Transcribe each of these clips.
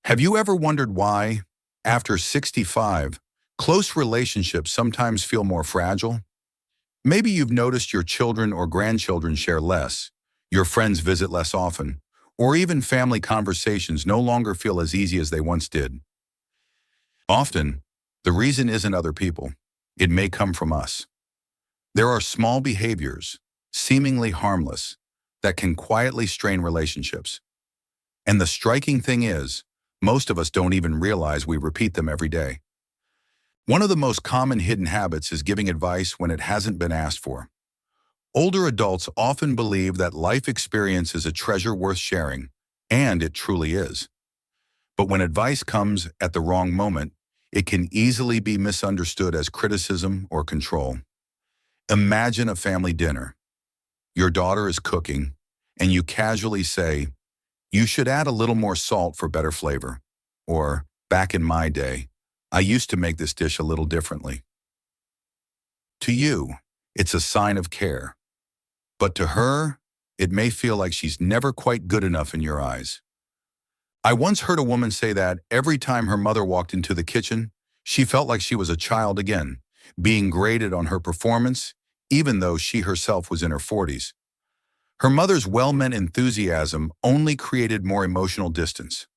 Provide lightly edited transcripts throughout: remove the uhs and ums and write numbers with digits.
Have you ever wondered why, after 65, close relationships sometimes feel more fragile? Maybe you've noticed your children or grandchildren share less, your friends visit less often, or even family conversations no longer feel as easy as they once did. Often, the reason isn't other people. It may come from us. There are small behaviors, seemingly harmless, that can quietly strain relationships. And the striking thing is, most of us don't even realize we repeat them every day. One of the most common hidden habits is giving advice when it hasn't been asked for. Older adults often believe that life experience is a treasure worth sharing, and it truly is. But when advice comes at the wrong moment, it can easily be misunderstood as criticism or control. Imagine a family dinner. Your daughter is cooking, and you casually say, "You should add a little more salt for better flavor." Or, "Back in my day, I used to make this dish a little differently." To you, it's a sign of care. But to her, it may feel like she's never quite good enough in your eyes. I once heard a woman say that every time her mother walked into the kitchen, she felt like she was a child again, being graded on her performance, even though she herself was in her 40s. Her mother's well-meant enthusiasm only created more emotional distance.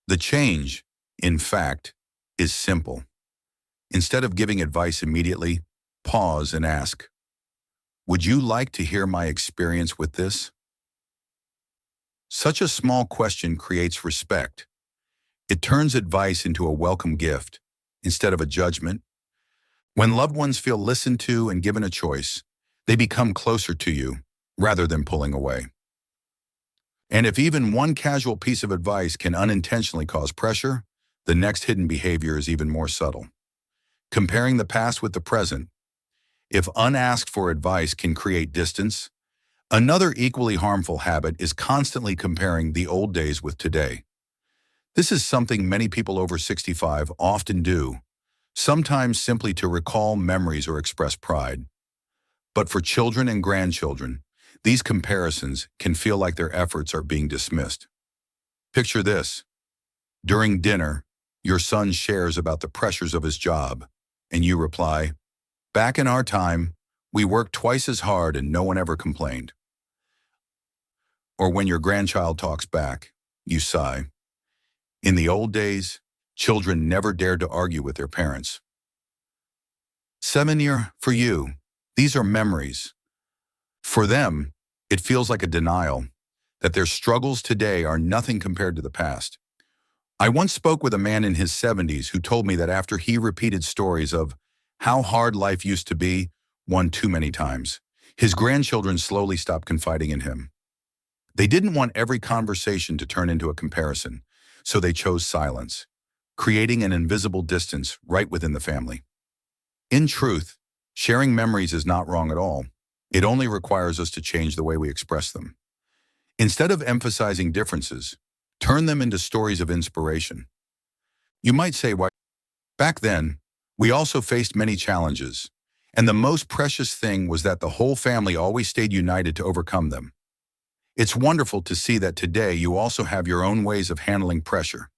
The change, in fact, is simple. Instead of giving advice immediately, pause and ask, "Would you like to hear my experience with this?" Such a small question creates respect. It turns advice into a welcome gift instead of a judgment. When loved ones feel listened to and given a choice, they become closer to you rather than pulling away. And if even one casual piece of advice can unintentionally cause pressure, the next hidden behavior is even more subtle. Comparing the past with the present. If unasked for advice can create distance, another equally harmful habit is constantly comparing the old days with today. This is something many people over 65 often do, sometimes simply to recall memories or express pride. But for children and grandchildren, these comparisons can feel like their efforts are being dismissed. Picture this. During dinner, your son shares about the pressures of his job, and you reply, "Back in our time, we worked twice as hard and no one ever complained." Or when your grandchild talks back, you sigh. "In the old days, children never dared to argue with their parents." For you, these are memories. For them, it feels like a denial that their struggles today are nothing compared to the past. I once spoke with a man in his 70s who told me that after he repeated stories of how hard life used to be one too many times, his grandchildren slowly stopped confiding in him. They didn't want every conversation to turn into a comparison, so they chose silence, creating an invisible distance right within the family. In truth, sharing memories is not wrong at all. It only requires us to change the way we express them. Instead of emphasizing differences, turn them into stories of inspiration. You might say, "Why? Back then, we also faced many challenges, and the most precious thing was that the whole family always stayed united to overcome them." It's wonderful to see that today you also have your own ways of handling pressure.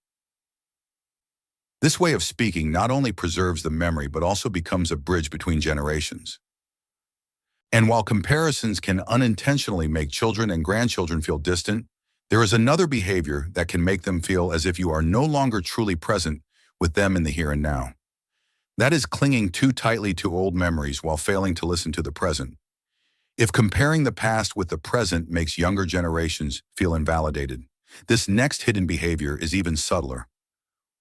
This way of speaking not only preserves the memory but also becomes a bridge between generations. And while comparisons can unintentionally make children and grandchildren feel distant, there is another behavior that can make them feel as if you are no longer truly present with them in the here and now. That is clinging too tightly to old memories while failing to listen to the present. If comparing the past with the present makes younger generations feel invalidated, this next hidden behavior is even subtler.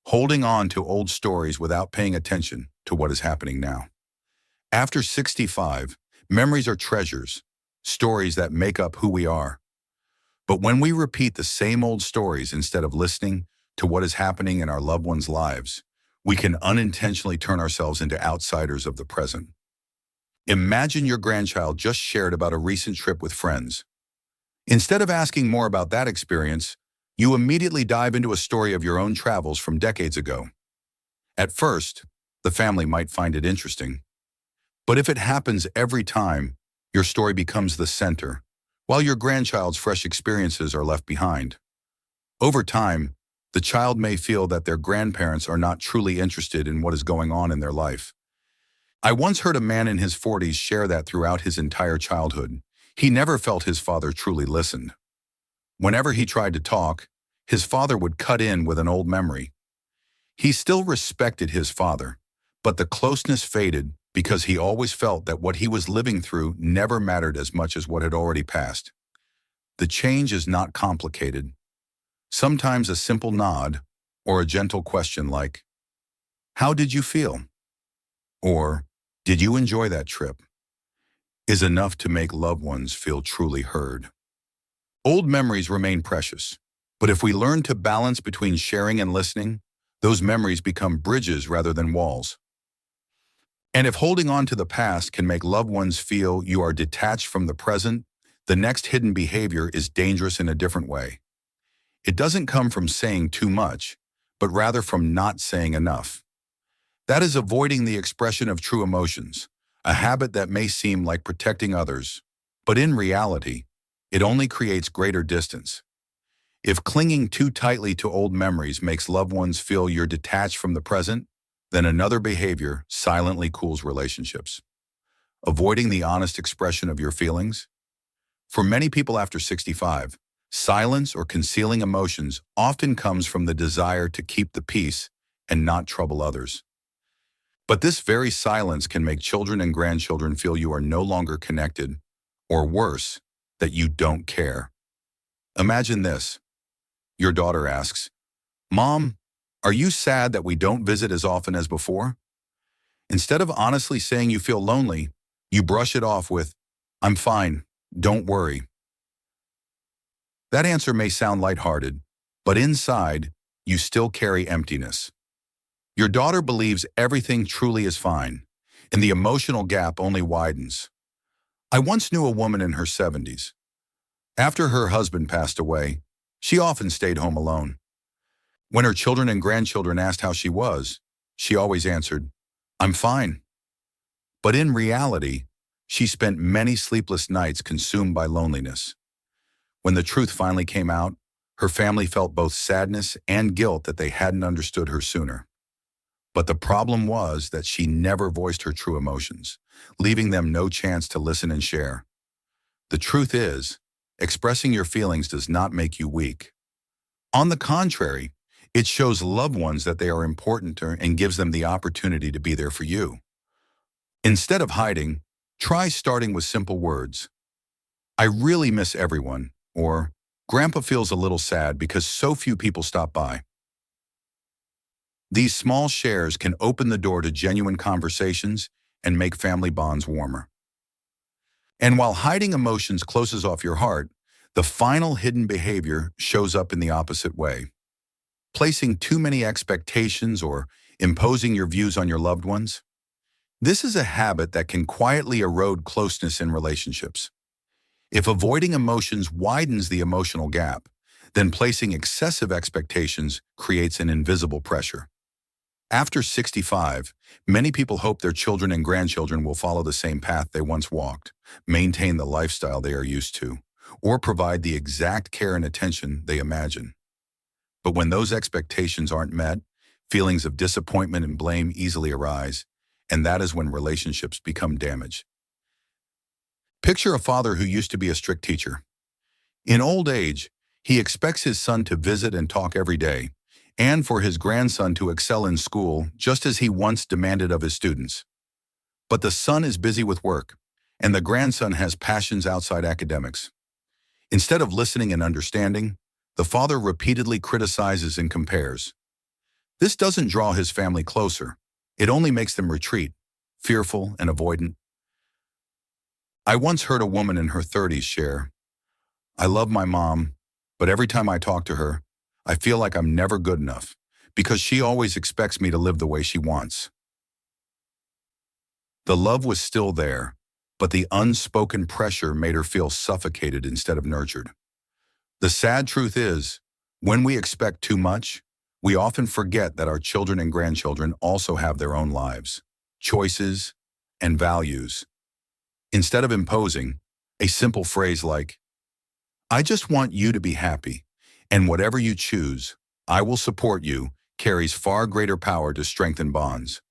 Holding on to old stories without paying attention to what is happening now. After 65, memories are treasures, stories that make up who we are. But when we repeat the same old stories instead of listening to what is happening in our loved ones' lives, we can unintentionally turn ourselves into outsiders of the present. Imagine your grandchild just shared about a recent trip with friends. Instead of asking more about that experience, you immediately dive into a story of your own travels from decades ago. At first, the family might find it interesting. But if it happens every time, your story becomes the center, while your grandchild's fresh experiences are left behind. Over time, The child may feel that their grandparents are not truly interested in what is going on in their life. I once heard a man in his 40s share that throughout his entire childhood, he never felt his father truly listened. Whenever he tried to talk, his father would cut in with an old memory. He still respected his father, but the closeness faded because he always felt that what he was living through never mattered as much as what had already passed. The change is not complicated. Sometimes a simple nod or a gentle question like, "How did you feel?" or "Did you enjoy that trip?" is enough to make loved ones feel truly heard. Old memories remain precious, but if we learn to balance between sharing and listening, those memories become bridges rather than walls. And if holding on to the past can make loved ones feel you are detached from the present, the next hidden behavior is dangerous in a different way. It doesn't come from saying too much, but rather from not saying enough. That is avoiding the expression of true emotions, a habit that may seem like protecting others, but in reality, it only creates greater distance. If clinging too tightly to old memories makes loved ones feel you're detached from the present, then another behavior silently cools relationships. Avoiding the honest expression of your feelings. For many people after 65, silence or concealing emotions often comes from the desire to keep the peace and not trouble others. But this very silence can make children and grandchildren feel you are no longer connected, or worse, that you don't care. Imagine this. Your daughter asks, "Mom, are you sad that we don't visit as often as before?" Instead of honestly saying you feel lonely, you brush it off with, "I'm fine, don't worry." That answer may sound lighthearted, but inside, you still carry emptiness. Your daughter believes everything truly is fine, and the emotional gap only widens. I once knew a woman in her 70s. After her husband passed away, she often stayed home alone. When her children and grandchildren asked how she was, she always answered, "I'm fine." But in reality, she spent many sleepless nights consumed by loneliness. When the truth finally came out, her family felt both sadness and guilt that they hadn't understood her sooner. But the problem was that she never voiced her true emotions, leaving them no chance to listen and share. The truth is, expressing your feelings does not make you weak. On the contrary, it shows loved ones that they are important and gives them the opportunity to be there for you. Instead of hiding, try starting with simple words. "I really miss everyone," or "Grandpa feels a little sad because so few people stop by." These small shares can open the door to genuine conversations and make family bonds warmer. And while hiding emotions closes off your heart, the final hidden behavior shows up in the opposite way. Placing too many expectations or imposing your views on your loved ones. This is a habit that can quietly erode closeness in relationships. If avoiding emotions widens the emotional gap, then placing excessive expectations creates an invisible pressure. After 65, many people hope their children and grandchildren will follow the same path they once walked, maintain the lifestyle they are used to, or provide the exact care and attention they imagine. But when those expectations aren't met, feelings of disappointment and blame easily arise, and that is when relationships become damaged. Picture a father who used to be a strict teacher. In old age, he expects his son to visit and talk every day, and for his grandson to excel in school just as he once demanded of his students. But the son is busy with work, and the grandson has passions outside academics. Instead of listening and understanding, the father repeatedly criticizes and compares. This doesn't draw his family closer. It only makes them retreat, fearful and avoidant. I once heard a woman in her 30s share, "I love my mom, but every time I talk to her, I feel like I'm never good enough because she always expects me to live the way she wants." The love was still there, but the unspoken pressure made her feel suffocated instead of nurtured. The sad truth is, when we expect too much, we often forget that our children and grandchildren also have their own lives, choices, and values. Instead of imposing, a simple phrase like, "I just want you to be happy, and whatever you choose, "I will support you" carries far greater power to strengthen bonds.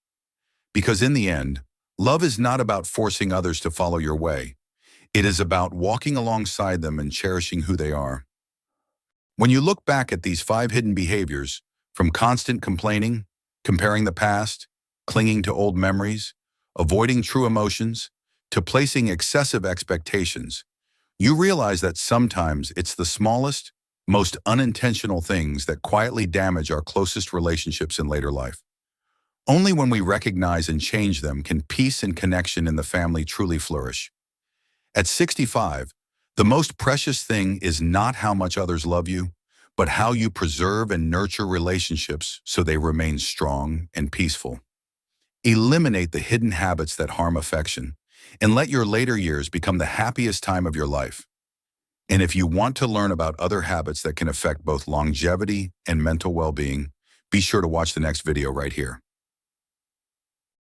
Because in the end, love is not about forcing others to follow your way. It is about walking alongside them and cherishing who they are. When you look back at these 5 hidden behaviors, from constant complaining, comparing the past, clinging to old memories, avoiding true emotions, to placing excessive expectations, you realize that sometimes it's the smallest, most unintentional things that quietly damage our closest relationships in later life. Only when we recognize and change them can peace and connection in the family truly flourish. At 65, the most precious thing is not how much others love you, but how you preserve and nurture relationships so they remain strong and peaceful. Eliminate the hidden habits that harm affection, and let your later years become the happiest time of your life. And if you want to learn about other habits that can affect both longevity and mental well-being, be sure to watch the next video right here.